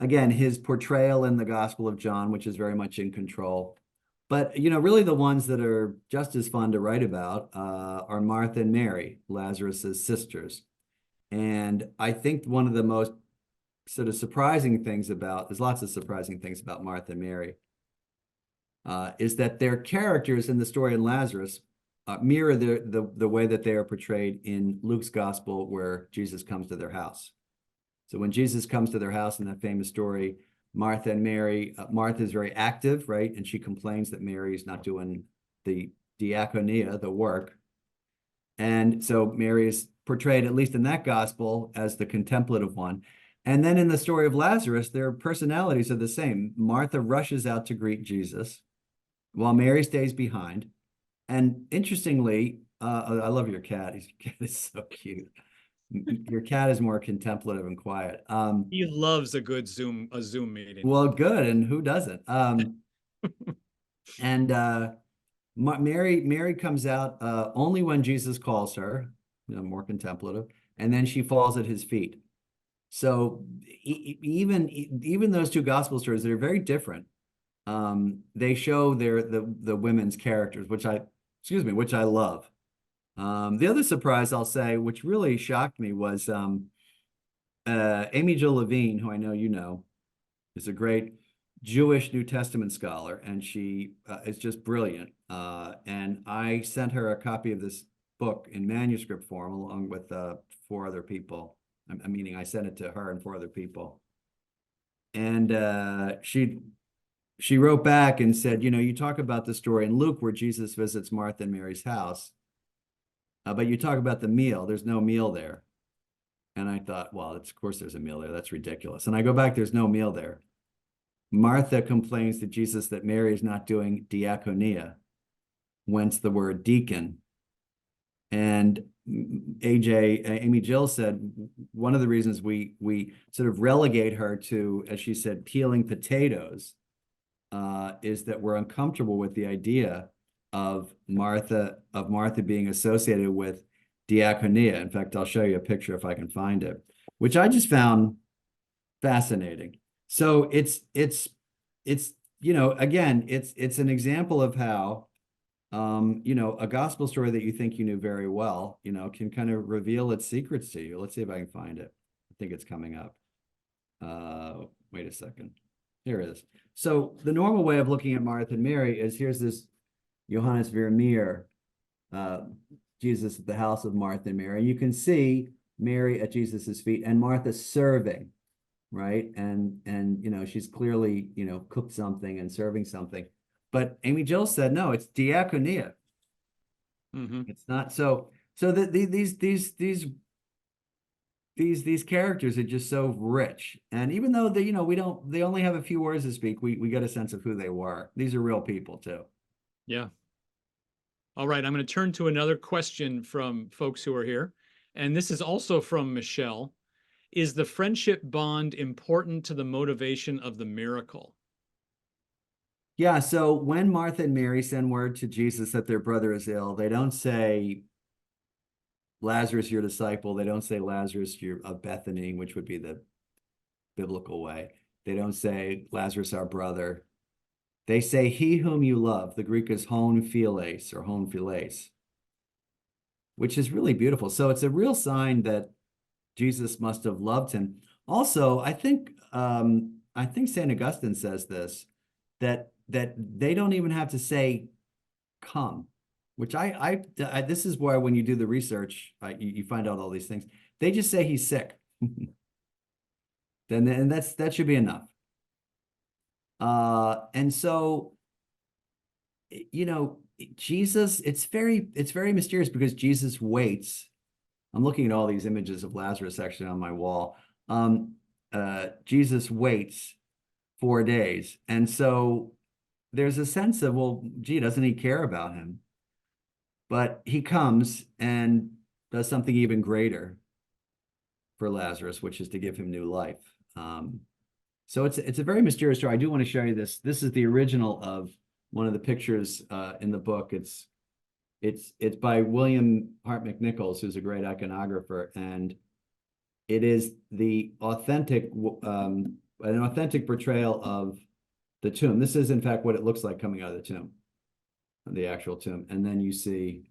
Again, his portrayal in the Gospel of John, which is very much in control. But, really the ones that are just as fun to write about are Martha and Mary, Lazarus's sisters. And I think one of the most sort of surprising things there's lots of surprising things about Martha and Mary, is that their characters in the story in Lazarus mirror the way that they are portrayed in Luke's gospel, where Jesus comes to their house. So when Jesus comes to their house in that famous story, Martha and Mary, Martha is very active, right? And she complains that Mary is not doing the diaconia, the work. And so Mary is portrayed, at least in that gospel, as the contemplative one. And then in the story of Lazarus, their personalities are the same. Martha rushes out to greet Jesus while Mary stays behind. And interestingly, I love your cat. Your cat is so cute. Your cat is more contemplative and quiet. He loves a Zoom meeting. Well, good. And who doesn't? And Mary comes out only when Jesus calls her, more contemplative, and then she falls at his feet. So even those two gospel stories, they're very different. They show the women's characters, which I love. The other surprise I'll say, which really shocked me, was Amy Jill Levine, who I know you know, is a great Jewish New Testament scholar, and she is just brilliant. And I sent her a copy of this book in manuscript form along with 4 other people. Meaning I sent it to her and 4 other people. And she wrote back and said, you talk about the story in Luke where Jesus visits Martha and Mary's house, but you talk about the meal. There's no meal there. And I thought, well, of course there's a meal there. That's ridiculous. And I go back, there's no meal there. Martha complains to Jesus that Mary is not doing diakonia, whence the word deacon. And Amy Jill said one of the reasons we sort of relegate her to, as she said, peeling potatoes, is that we're uncomfortable with the idea of Martha being associated with diakonia. In fact, I'll show you a picture if I can find it, which I just found fascinating. So it's again, it's an example of how a gospel story that you think you knew very well, can kind of reveal its secrets to you. Let's see if I can find it. I think it's coming up. Wait a second. Here it is. So the normal way of looking at Martha and Mary is, here's this Johannes Vermeer, Jesus at the house of Martha and Mary. You can see Mary at Jesus's feet and Martha serving, right? And she's clearly, cooked something and serving something. But Amy Jill said, no, it's diakonia. Mm-hmm. It's not so. So these characters are just so rich, and even though they only have a few words to speak, we get a sense of who they were. These are real people too. Yeah. All right, I'm going to turn to another question from folks who are here, and this is also from Michelle. Is the friendship bond important to the motivation of the miracle? Yeah, so when Martha and Mary send word to Jesus that their brother is ill, they don't say, Lazarus, your disciple. They don't say, Lazarus, you're of Bethany, which would be the biblical way. They don't say, Lazarus, our brother. They say, he whom you love. The Greek is hon philes or hon philes, which is really beautiful. So it's a real sign that Jesus must have loved him. Also, I think St. Augustine says this, that they don't even have to say come, which I this is why when you do the research, you find out all these things. They just say he's sick. And that should be enough. And so, Jesus, it's very mysterious because Jesus waits. I'm looking at all these images of Lazarus actually on my wall. Jesus waits 4 days. And so there's a sense of, well, gee, doesn't he care about him? But he comes and does something even greater for Lazarus, which is to give him new life. So it's a very mysterious story. I do want to show you this. This is the original of one of the pictures in the book. It's by William Hart McNichols, who's a great iconographer, and it is the authentic an authentic portrayal of the tomb. This is, in fact, what it looks like coming out of the tomb, the actual tomb. And then you see,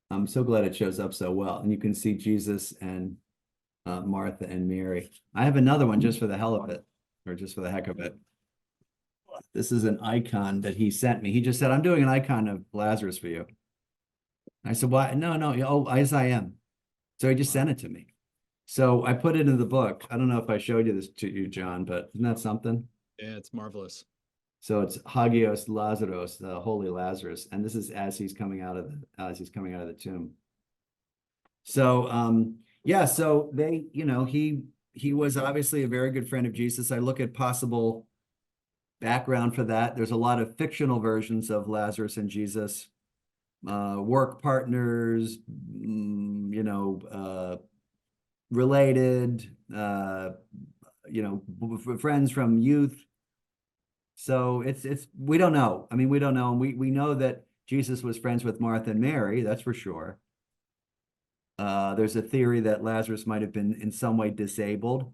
I'm so glad it shows up so well. And you can see Jesus and Martha and Mary. I have another one just for the hell of it, or just for the heck of it. This is an icon that he sent me. He just said, I'm doing an icon of Lazarus for you. I said, why? No, oh, as I am. So he just sent it to me. So I put it in the book. I don't know if I showed you this to you, John, but isn't that something? Yeah, it's marvelous. So it's Hagios Lazarus, the Holy Lazarus, and this is as he's coming out of the tomb. So yeah, so they, he was obviously a very good friend of Jesus. I look at possible background for that. There's a lot of fictional versions of Lazarus and Jesus, work partners, related, friends from youth. So it's we don't know. I mean, we don't know. And we know that Jesus was friends with Martha and Mary, that's for sure. There's a theory that Lazarus might have been in some way disabled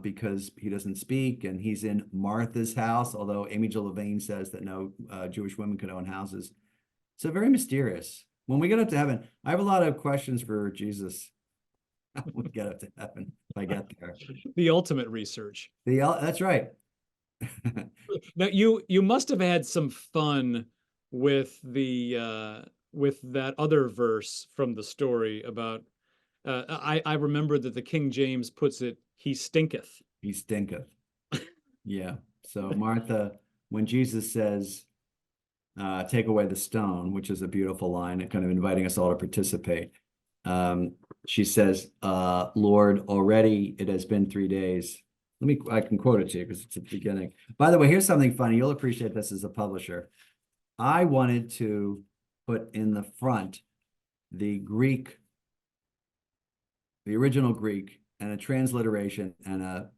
because he doesn't speak and he's in Martha's house, although Amy Jill Levine says that no Jewish women could own houses. So very mysterious. When we get up to heaven, I have a lot of questions for Jesus. When we get up to heaven, if I get there. The ultimate research. That's right. Now you must have had some fun with with that other verse from the story about I remember that the King James puts it, he stinketh. He stinketh. Yeah. So Martha, when Jesus says, take away the stone, which is a beautiful line and kind of inviting us all to participate. She says, Lord, already it has been 3 days. I can quote it to you because it's at the beginning. By the way, here's something funny. You'll appreciate this as a publisher. I wanted to put in the front the Greek, the original Greek, and a transliteration and and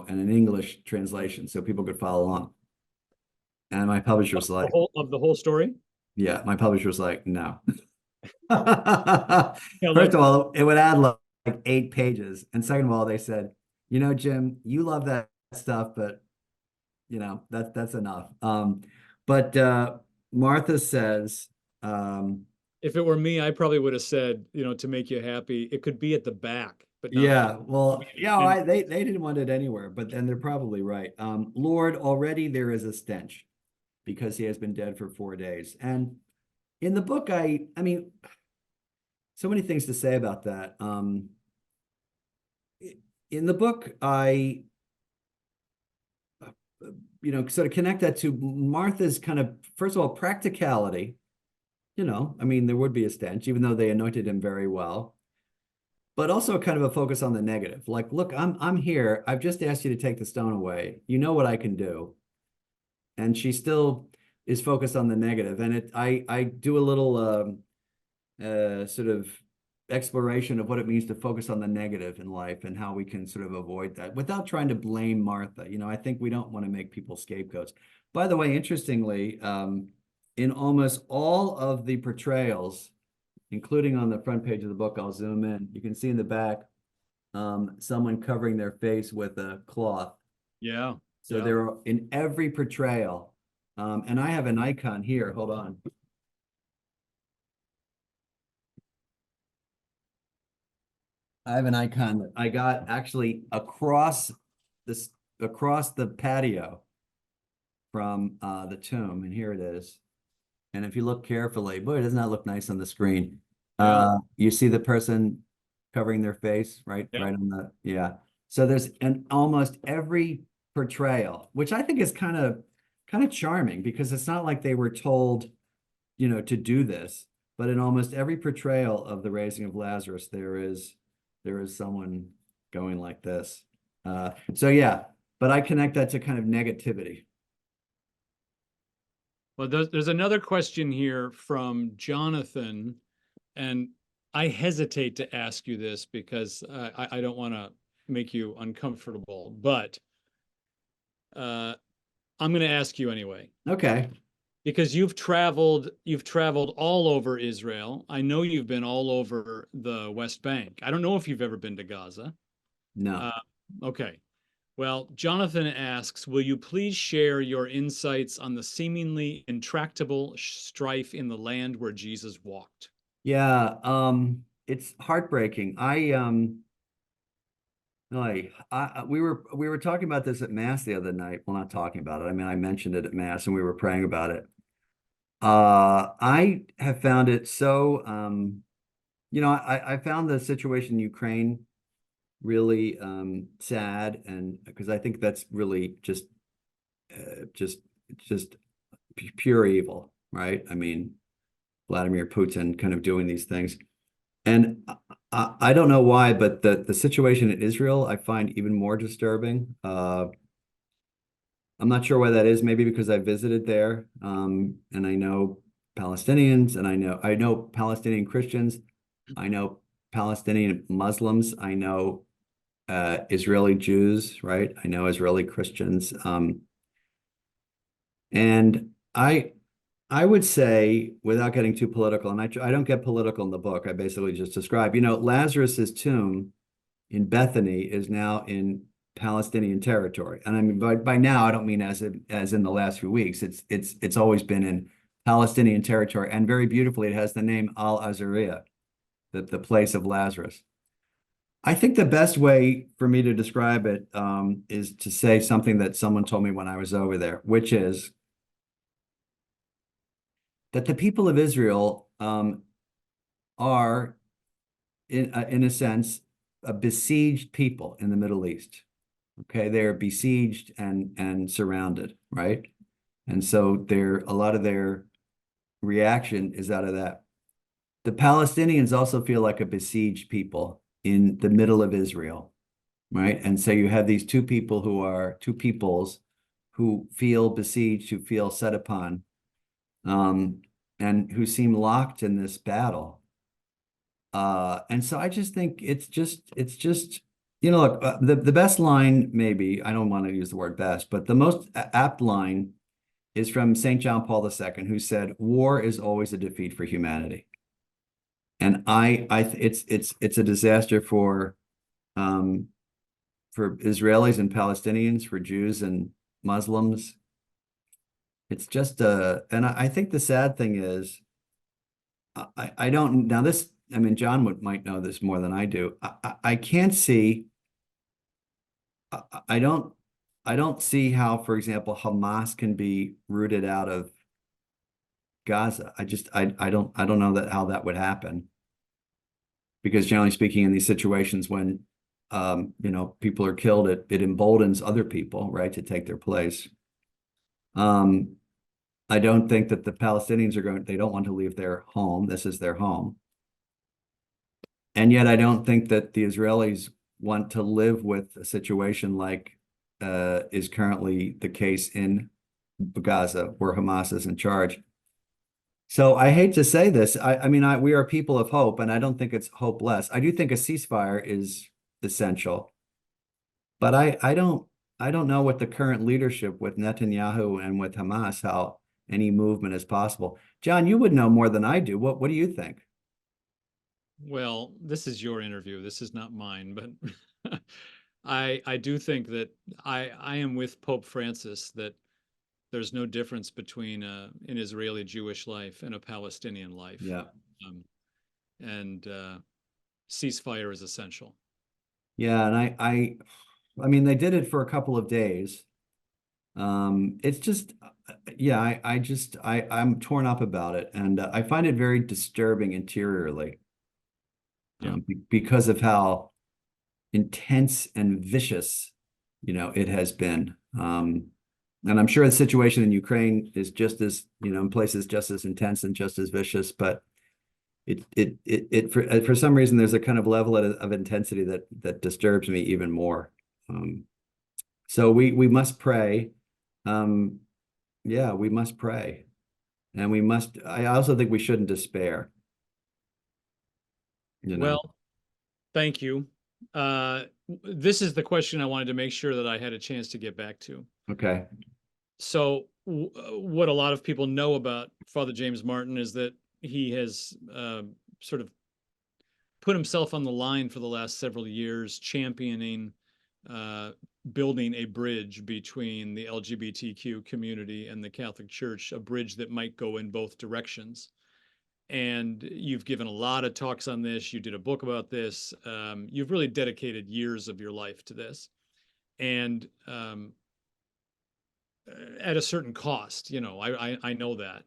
an English translation so people could follow along. And my publisher was like, of the whole story? Yeah, my publisher was like, no. Yeah, First of all, it would add like 8 pages. And second of all, they said, Jim, you love that stuff, but that's enough. But Martha says, if it were me, I probably would have said, to make you happy, it could be at the back, but not yeah, well, yeah, they didn't want it anywhere, but then they're probably right. Lord, already there is a stench because he has been dead for 4 days. And in the book, I mean, so many things to say about that. In the book, I sort of connect that to Martha's kind of, first of all, practicality. I mean, there would be a stench, even though they anointed him very well. But also kind of a focus on the negative. Like, look, I'm here. I've just asked you to take the stone away. You know what I can do. And she still is focused on the negative. And I do a little sort of exploration of what it means to focus on the negative in life and how we can sort of avoid that without trying to blame Martha. I think we don't want to make people scapegoats. By the way, interestingly, in almost all of the portrayals, including on the front page of the book, I'll zoom in, you can see in the back, someone covering their face with a cloth. Yeah. So yeah. they're in every portrayal. And I have an icon here. Hold on. I have an icon that I got actually across the patio from the tomb, and here it is. And if you look carefully, boy, doesn't that look nice on the screen? Yeah. You see the person covering their face, right? Yeah. Right on the, yeah. So there's almost every portrayal, which I think is kind of charming because it's not like they were told, to do this, but in almost every portrayal of the raising of Lazarus, there is someone going like this. So yeah, but I connect that to kind of negativity. Well, there's another question here from Jonathan, and I hesitate to ask you this because I don't want to make you uncomfortable, but I'm going to ask you anyway. Okay. Because you've traveled all over Israel. I know you've been all over the West Bank. I don't know if you've ever been to Gaza. No. Okay. Well, Jonathan asks, will you please share your insights on the seemingly intractable strife in the land where Jesus walked? Yeah, it's heartbreaking. We were talking about this at Mass the other night. Well, not talking about it. I mean, I mentioned it at Mass and we were praying about it. I have found it so, I found the situation in Ukraine really sad, and because I think that's really just pure evil, right? I mean, Vladimir Putin kind of doing these things. And I don't know why, but the situation in Israel I find even more disturbing. I'm not sure why that is. Maybe because I visited there, and I know Palestinians, and I know Palestinian Christians, I know Palestinian Muslims, I know Israeli Jews, right? I know Israeli Christians, and I would say, without getting too political, and I don't get political in the book. I basically just describe, Lazarus's tomb in Bethany is now in Palestinian territory. And I mean, by now, I don't mean as in the last few weeks. It's always been in Palestinian territory. And very beautifully, it has the name Al Azariah, the place of Lazarus. I think the best way for me to describe it is to say something that someone told me when I was over there, which is that the people of Israel are, in a sense, a besieged people in the Middle East. Okay, they're besieged and surrounded, right? And so a lot of their reaction is out of that. The Palestinians also feel like a besieged people in the middle of Israel, right? And so you have these two peoples who feel besieged, who feel set upon, and who seem locked in this battle. And so I just think it's just, look, the best line, maybe, I don't want to use the word best, but the most apt line is from St. John Paul II, who said, "War is always a defeat for humanity." And it's a disaster for Israelis and Palestinians, for Jews and Muslims. It's just and I think the sad thing is, I don't now this. I mean, might know this more than I do. I can't see. I don't see how, for example, Hamas can be rooted out of Gaza. I don't know how that would happen, because generally speaking, in these situations when people are killed, it emboldens other people, right, to take their place. I don't think that the Palestinians they don't want to leave their home. This is their home. And yet I don't think that the Israelis want to live with a situation like is currently the case in Gaza, where Hamas is in charge. So I hate to say this. I mean, we are people of hope, and I don't think it's hopeless. I do think a ceasefire is essential, but I don't know what the current leadership with Netanyahu and with Hamas, how any movement is possible. John, you would know more than I do. What do you think? Well, this is your interview. This is not mine, but I do think that I am with Pope Francis that there's no difference between an Israeli Jewish life and a Palestinian life. Yeah. Um, and ceasefire is essential. Yeah, and I mean, they did it for a couple of days. It's just, yeah, I'm torn up about it, and I find it very disturbing interiorly, Yeah. because of how intense and vicious, it has been. And I'm sure the situation in Ukraine is just as, in places just as intense and just as vicious, but for some reason there's a kind of level of intensity that disturbs me even more. So we must pray. Yeah, we must pray, and I also think we shouldn't despair. Well, thank you. This is the question I wanted to make sure that I had a chance to get back to. Okay. So what a lot of people know about Father James Martin is that he has sort of put himself on the line for the last several years, championing building a bridge between the LGBTQ community and the Catholic Church, a bridge that might go in both directions. And you've given a lot of talks on this. You did a book about this. You've really dedicated years of your life to this. And at a certain cost, I know that.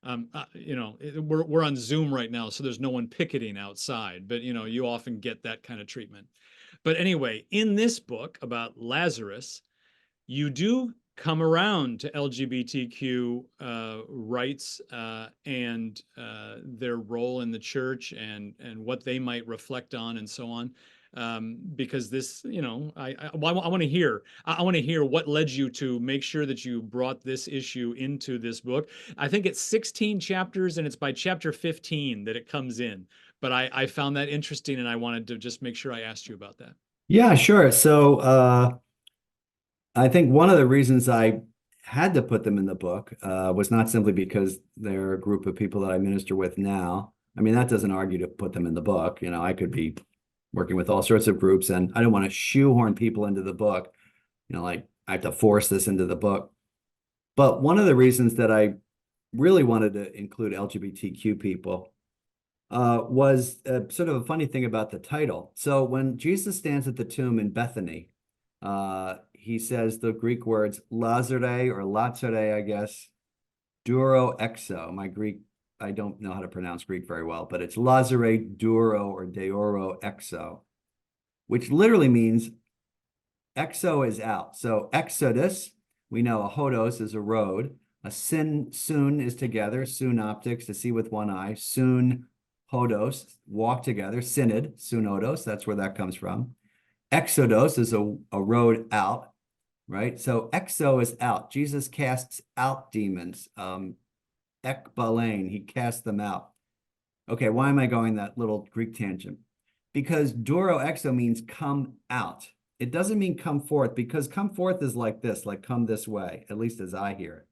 We're on Zoom right now, so there's no one picketing outside, but you often get that kind of treatment. But anyway, in this book about Lazarus, you do come around to LGBTQ rights and their role in the church and what they might reflect on and so on. Because this, you know, I want to hear. I want to hear what led you to make sure that you brought this issue into this book. I think it's 16 chapters, and it's by chapter 15 that it comes in. But I found that interesting, and I wanted to just make sure I asked you about that. Yeah, sure. So I think one of the reasons I had to put them in the book was not simply because they're a group of people that I minister with now. I mean, that doesn't argue to put them in the book. You know, I could be working with all sorts of groups, and I don't want to shoehorn people into the book. You know, like I have to force this into the book. But one of the reasons that I really wanted to include LGBTQ people was sort of a funny thing about the title. So when Jesus stands at the tomb in Bethany, he says the Greek words Lazare or Lazare, I guess, duro exo. My Greek, I don't know how to pronounce Greek very well, but it's Lazare duro or deoro exo, which literally means exo is out. So exodus, we know a hodos is a road. A soon is together, synoptics, to see with one eye. Soon, hodos, walk together. Synod, synodos, that's where that comes from. Exodos is a road out, right? So exo is out. Jesus casts out demons. Ekbalain, he casts them out. Okay, why am I going that little Greek tangent? Because duro exo means come out. It doesn't mean come forth, because come forth is like this, like come this way, at least as I hear it.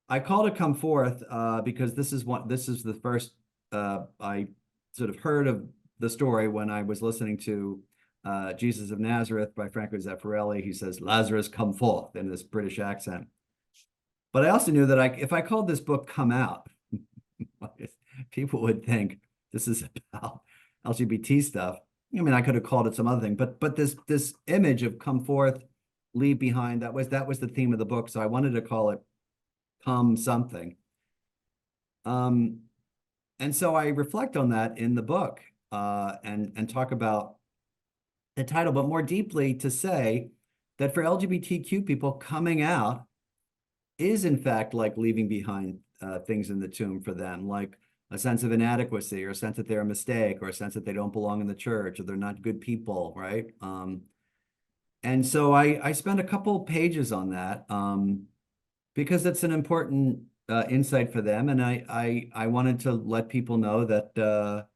I call it come forth because this is the first I sort of heard of the story when I was listening to Jesus of Nazareth by Franco Zeffirelli. He says, Lazarus, come forth, in this British accent. But I also knew that if I called this book Come Out, people would think this is about LGBT stuff. I mean, I could have called it some other thing, but this image of come forth, leave behind, that was the theme of the book. So I wanted to call it Come Something. And so I reflect on that in the book and talk about the title, but more deeply to say that for LGBTQ people, coming out is in fact like leaving behind things in the tomb for them, like a sense of inadequacy or a sense that they're a mistake or a sense that they don't belong in the church or they're not good people, right? And so I spent a couple pages on that because it's an important insight for them. And I wanted to let people know that,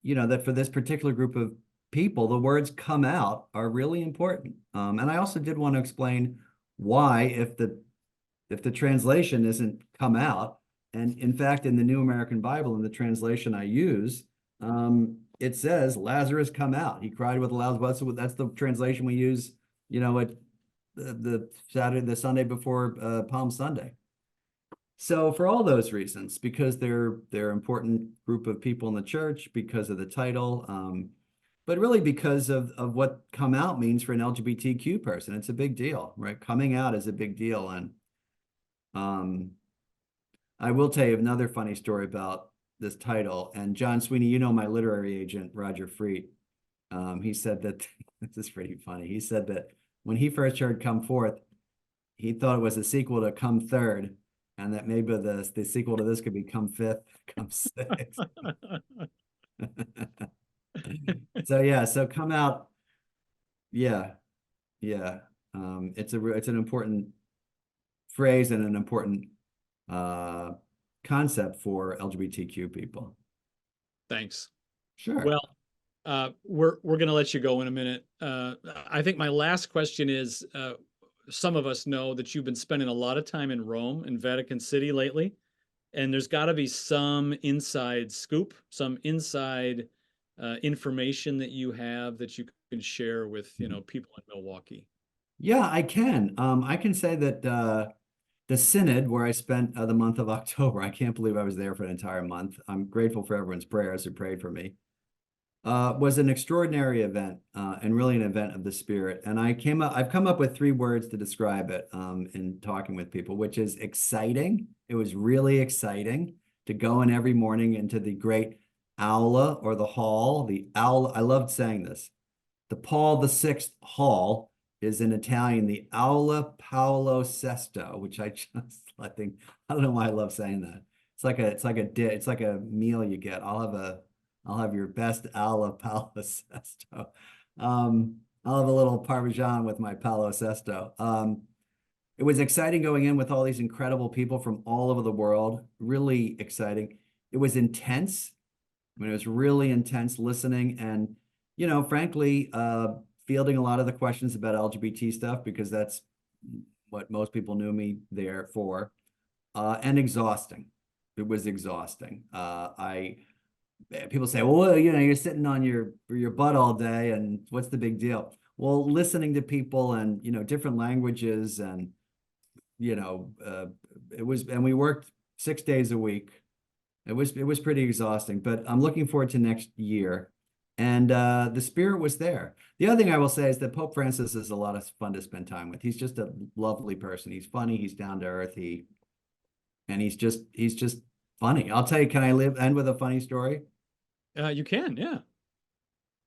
you know, that for this particular group of people, the words come out are really important. And I also did want to explain why, if the translation isn't come out, and in fact, in the New American Bible, in the translation I use, it says, Lazarus come out. He cried with a loud voice. So that's the translation we use, you know, at the Sunday before Palm Sunday. So for all those reasons, because they're an important group of people in the church, because of the title, but really because of what come out means for an LGBTQ person. It's a big deal, right? Coming out is a big deal. And I will tell you another funny story about this title. And Jon Sweeney, you know, my literary agent, Roger Freet, he said that, this is pretty funny. He said that when he first heard Come Forth, he thought it was a sequel to Come Third, and that maybe the sequel to this could be Come Fifth, Come Sixth. So yeah, so come out. Yeah. It's an important phrase and an important concept for LGBTQ people. Thanks. Sure. Well, we're going to let you go in a minute. I think my last question is, some of us know that you've been spending a lot of time in Rome and Vatican City lately, and there's got to be some inside scoop, some inside information that you have that you can share with, you know, people in Milwaukee. Yeah, I can. I can say that the Synod, where I spent the month of October, I can't believe I was there for an entire month. I'm grateful for everyone's prayers who prayed for me. Was an extraordinary event and really an event of the Spirit. And I've come up with 3 words to describe it in talking with people, which is exciting. It was really exciting to go in every morning into the great aula or the hall. The aula, I loved saying this. The Paul VI Hall is in Italian, the Aula Paolo Sesto, which I think, I don't know why I love saying that. It's like a meal you get. I'll have your best Aula Paolo Sesto. I'll have a little Parmesan with my Palo Sesto. It was exciting going in with all these incredible people from all over the world. Really exciting. It was intense. I mean, it was really intense listening and, frankly, fielding a lot of the questions about LGBT stuff because that's what most people knew me there for, and exhausting. It was exhausting. People say, well, you're sitting on your butt all day and what's the big deal? Well, listening to people and, different languages and, and we worked 6 days a week. It was pretty exhausting, but I'm looking forward to next year. And the spirit was there. The other thing I will say is that Pope Francis is a lot of fun to spend time with. He's just a lovely person. He's funny. He's down to earth. He's just funny. I'll tell you, can I end with a funny story? You can, yeah.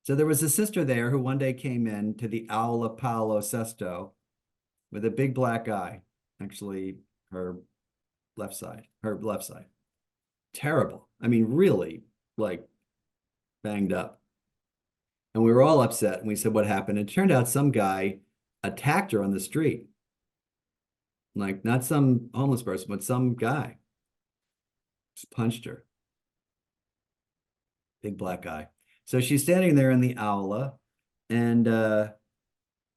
So there was a sister there who one day came in to the Aula Paolo Sesto with a big black eye. Actually, her left side. Terrible. I mean, really, like, banged up. And we were all upset. And we said, what happened? It turned out some guy attacked her on the street. Like, not some homeless person, but some guy. Just punched her. Big black guy. So she's standing there in the aula, and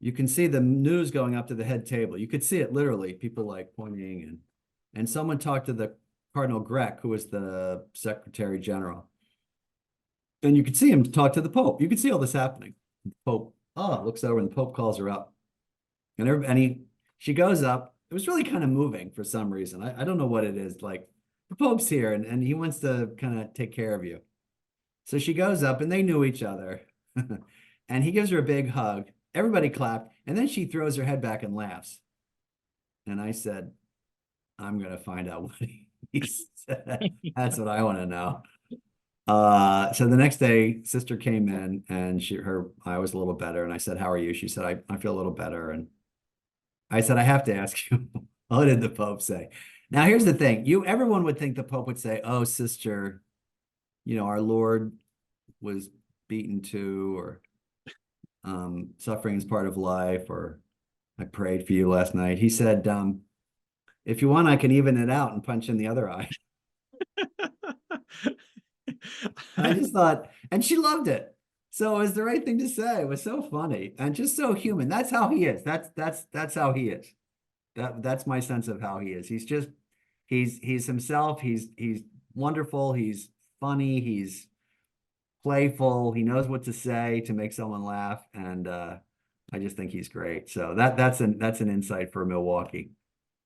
you can see the news going up to the head table. You could see it literally, people like pointing, and someone talked to the Cardinal Grech, who was the Secretary General. And you could see him talk to the Pope. You could see all this happening. The Pope looks over, and the Pope calls her up. And she goes up. It was really kind of moving for some reason. I don't know what it is. Like, the Pope's here, and he wants to kind of take care of you. So she goes up, and they knew each other. And he gives her a big hug. Everybody clapped. And then she throws her head back and laughs. And I said, I'm going to find out what he said. That's what I want to know. So the next day, sister came in, and her eye was a little better. And I said, how are you? She said, I feel a little better. And I said, I have to ask you, what did the Pope say? Now, here's the thing. Everyone would think the Pope would say, oh, sister, our Lord was beaten too, or suffering is part of life, or I prayed for you last night. He said, if you want, I can even it out and punch in the other eye. I just thought, and she loved it. So it was the right thing to say. It was so funny and just so human. That's how he is. That's how he is. That's my sense of how he is. He's himself. He's wonderful. He's funny. He's playful. He knows what to say to make someone laugh. And I just think he's great. So that's an insight for Milwaukee.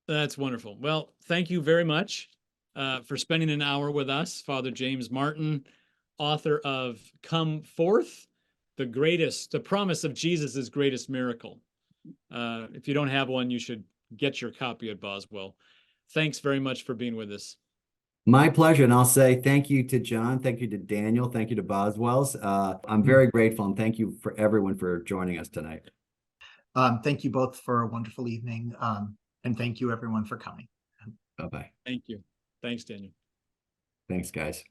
That's wonderful. Well, thank you very much for spending an hour with us, Father James Martin, author of Come Forth, the promise of Jesus' greatest miracle. If you don't have one, you should get your copy at Boswell. Thanks very much for being with us. My pleasure. And I'll say thank you to Jon. Thank you to Daniel. Thank you to Boswell's. I'm very grateful, and thank you for everyone for joining us tonight. Thank you both for a wonderful evening. And thank you everyone for coming. Bye-bye. Thank you. Thanks, Daniel. Thanks, guys.